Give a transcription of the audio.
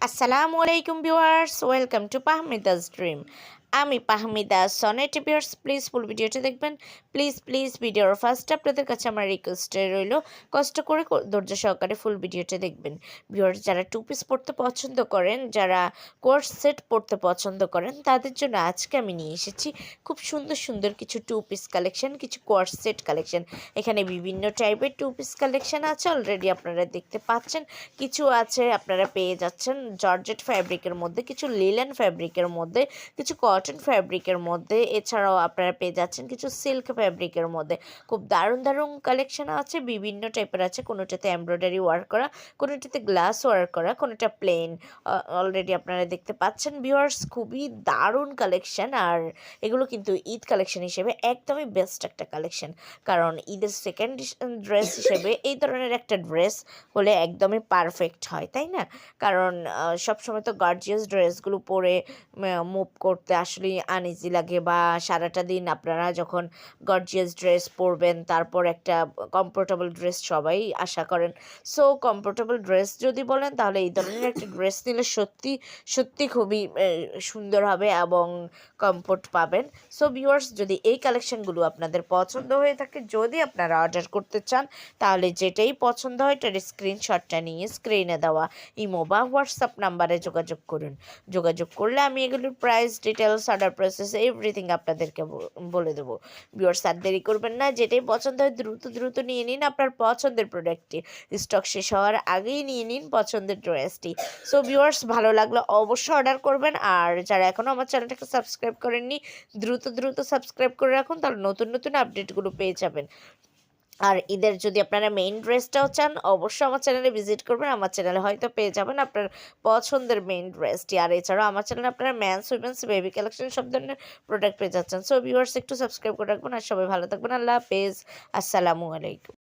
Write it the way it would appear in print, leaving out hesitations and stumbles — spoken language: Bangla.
আসসালামু আলাইকুম ভিউয়ার্স, ওয়েলকাম টু পাহমিদাস ড্রিম। আমি পাহমিদা সনেট। ভিউয়ার্স, প্লিজ ফুল ভিডিওটি দেখবেন। প্লিজ ভিডিওর ফার্স্ট আপনাদের কাছে আমার রিকোয়েস্টে রইল, কষ্ট করে ধৈর্য সহকারে ফুল ভিডিওটি দেখবেন। ভিউয়ার্স, যারা টু পিস পড়তে পছন্দ করেন, যারা কোর্স সেট পড়তে পছন্দ করেন, তাদের জন্য আজকে আমি নিয়ে এসেছি খুব সুন্দর সুন্দর কিছু টু পিস কালেকশন, কিছু কোর্স সেট কালেকশন। এখানে বিভিন্ন টাইপের টু পিস কালেকশন আছে, অলরেডি আপনারা দেখতে পাচ্ছেন। কিছু আছে আপনারা পেয়ে যাচ্ছেন জর্জেট ফ্যাব্রিকের মধ্যে, কিছু লিলেন ফ্যাব্রিকের মধ্যে, কিছু কটন ফ্যাব্রিকের মধ্যে, এছাড়াও আপনারা পেয়ে যাচ্ছেন কিছু সিল্ক ফ্যাব্রিকের মধ্যে। খুব দারুণ দারুণ কালেকশন আছে, বিভিন্ন টাইপের আছে। কোনোটাতে এমব্রয়ডারি ওয়ার্ক করা, কোনোটাতে গ্লাস ওয়ার্ক করা, কোনোটা প্লেন। অলরেডি আপনারা দেখতে পাচ্ছেন ভিউয়ার্স, খুবই দারুণ কালেকশন। আর এগুলো কিন্তু ঈদ কালেকশন হিসেবে একদমই বেস্ট একটা কালেকশন, কারণ ঈদের সেকেন্ড ড্রেস হিসেবে এই ধরনের একটা ড্রেস হলে একদমই পারফেক্ট হয়, তাই না? কারণ সবসময় তো গর্জিয়াস ড্রেসগুলো পরে মুভ করতে আসলে আনইজি লাগে, বা সারাটা দিন আপনারা যখন গর্জিয়াস ড্রেস পরবেন তারপর একটা কমফোর্টেবল ড্রেস সবাই আশা করেন। সো কমফোর্টেবল ড্রেস যদি বলেন, তাহলে এই ধরনের একটা ড্রেস নিলে সত্যি সত্যি খুবই সুন্দর হবে এবং কমফোর্ট পাবেন। সো ভিউয়ার্স, যদি এই কালেকশনগুলো আপনাদের পছন্দ হয়ে থাকে, যদি আপনারা অর্ডার করতে চান, তাহলে যেটাই পছন্দ হয় তার স্ক্রিনশটটা নিয়ে স্ক্রিনে দেওয়া ইমো বা হোয়াটসঅ্যাপ নাম্বারে যোগাযোগ করুন। যোগাযোগ করলে আমি এগুলোর price details, order process, everything আপনাদেরকে বলে দেবো। ভিউয়ার্স, আর দেরি করবেন না, যেটাই পছন্দ হয় দ্রুত নিয়ে নিন আপনার পছন্দের প্রোডাক্টটি। স্টক শেষ হওয়ার আগেই নিয়ে নিন পছন্দের ড্রেসটি। সো ভিউয়ার্স, ভালো লাগলে অবশ্যই অর্ডার করবেন। আর যারা এখনও আমার চ্যানেলটাকে সাবস্ক্রাইব করেননি, দ্রুত সাবস্ক্রাইব করে রাখুন, তাহলে নতুন আপডেটগুলো পেয়ে যাবেন। আর ঈদের যদি আপনারা মেইন ড্রেসটাও চান, অবশ্যই আমার চ্যানেলে ভিজিট করবেন। আমার চ্যানেলে হয়তো পেয়ে যাবেন আপনার পছন্দের মেইন ড্রেসটি। আর এছাড়াও আমার চ্যানেলে আপনারা ম্যানস, উইমেন্স, বেবি কালেকশন সব ধরনের প্রোডাক্ট পেয়ে যাচ্ছেন। সো ভিউয়ার্স, একটু সাবস্ক্রাইব করে রাখবেন। আর সবাই ভালো থাকবেন। আল্লাহ হাফেজ, আসসালামু আলাইকুম।